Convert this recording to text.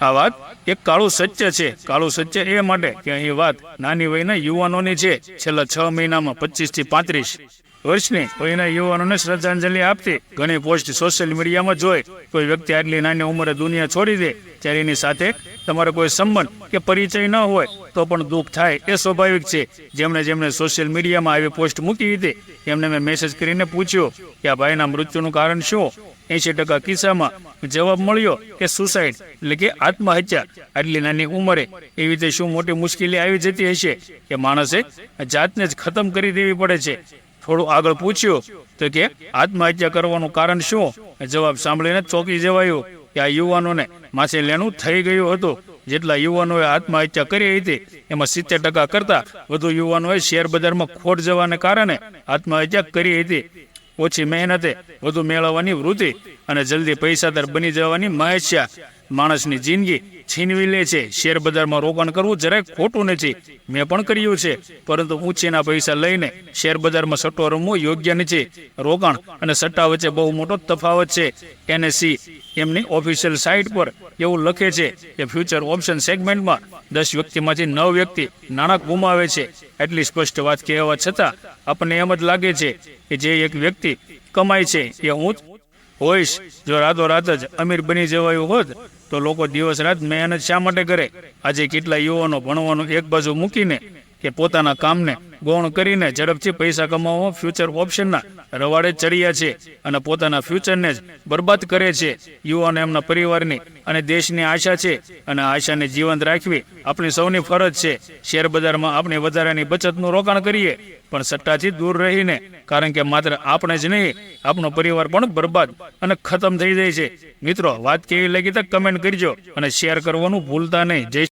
આ વાત એક કાળું સત્ય છે. કાળું સત્ય એ માટે કે અહીં વાત નાની વયના યુવાનોની છે. છેલ્લા 6 મહિનામાં 25 થી 35 વર્ષની વયના યુવાનોને શ્રદ્ધાંજલિ આપતી ઘણી પોસ્ટ સોશિયલ મીડિયામાં જોઈ. કોઈ વ્યક્તિ આટલી નાની ઉંમરે દુનિયા છોડી દે ત્યારે એની સાથે તમારો કોઈ સંબંધ કે પરિચય ન હોય તો પણ દુઃખ થાય, એ સ્વાભાવિક છે. જેમણે સોશિયલ મીડિયામાં આવી પોસ્ટ મૂકી હતી એમને મેં મેસેજ કરીને પૂછ્યો કે આ ભાઈના મૃત્યુનું કારણ શું. 80% કિસ્સામાં જવાબ મળ્યો કે સુસાઇડ એટલે કે આત્મહત્યા. આટલી નાની ઉંમરે એવી રીતે શું મોટી મુશ્કેલી આવી જતી હશે કે માણસે જાતને જ ખતમ કરી દેવી પડે છે. થોડું આગળ પૂછ્યું તો કે આત્મહત્યા કરવાનું કારણ શું. જવાબ સાંભળીને ચોંકી જવાયું કે આ યુવાનોને માથે લેણું થઈ ગયું હતું. જેટલા યુવાનોએ આત્મહત્યા કરી હતી એમાં 70% કરતાં વધુ યુવાનોએ શેર બજારમાં ખોટ જવાને કારણે આત્મહત્યા કરી હતી. ઓછી મહેનતે વધુ મેળવવાની વૃત્તિ અને જલ્દી પૈસાદાર બની જવાની માયસ્યા માણસની જિંદગી છીનવી લે છે. શેર બજારમાં રોકાણ કરવું જરાય ખોટું નથી, મેં પણ કર્યું છે, પરંતુ ઊંચીના પૈસા લઈને શેર બજારમાં સટ્ટો રમવો યોગ્ય નથી. રોકાણ અને સટ્ટા વચ્ચે બહુ મોટો તફાવત છે. NSE એમની ઓફિશિયલ સાઇટ પર એવું લખે છે કે ફ્યુચર ઓપ્શન સેગમેન્ટમાં 10 વ્યક્તિમાંથી 9 વ્યક્તિ નાણાં ગુમાવે છે. એટલી સ્પષ્ટ વાત કહેવા છતાં આપણને એમ જ લાગે છે કે જે એક વ્યક્તિ કમાય છે એ હું હોઈશ. જો રાતોરાત જ અમીર બની જવાયું હોત તો લોકો દિવસ રાત મહેનત શા માટે કરે. આજે કેટલા યુવાનો ભણવાનું એક બાજુ મૂકીને કે પોતાના કામને ગૌણ કરીને ઝડપથી પૈસા કમાવવા ફ્યુચર ઓપ્શનના રવાડે ચડ્યા છે અને પોતાના ફ્યુચરને જ બરબાદ કરે છે. યુવાનો એમના પરિવારની અને દેશની આશા છે અને આશાને જીવંત રાખવી આપણી સૌની ફરજ છે. શેર બજારમાં આપણે વધારાની બચતનું રોકાણ કરીએ પણ સટ્ટાથી દૂર રહીને, કારણ કે માત્ર આપણે જ નહીં આપણો પરિવાર પણ બરબાદ અને ખતમ થઈ જાય છે. મિત્રો, વાત કેવી લાગી તો કમેન્ટ કરજો અને શેર કરવાનું ભૂલતા નહીં. જય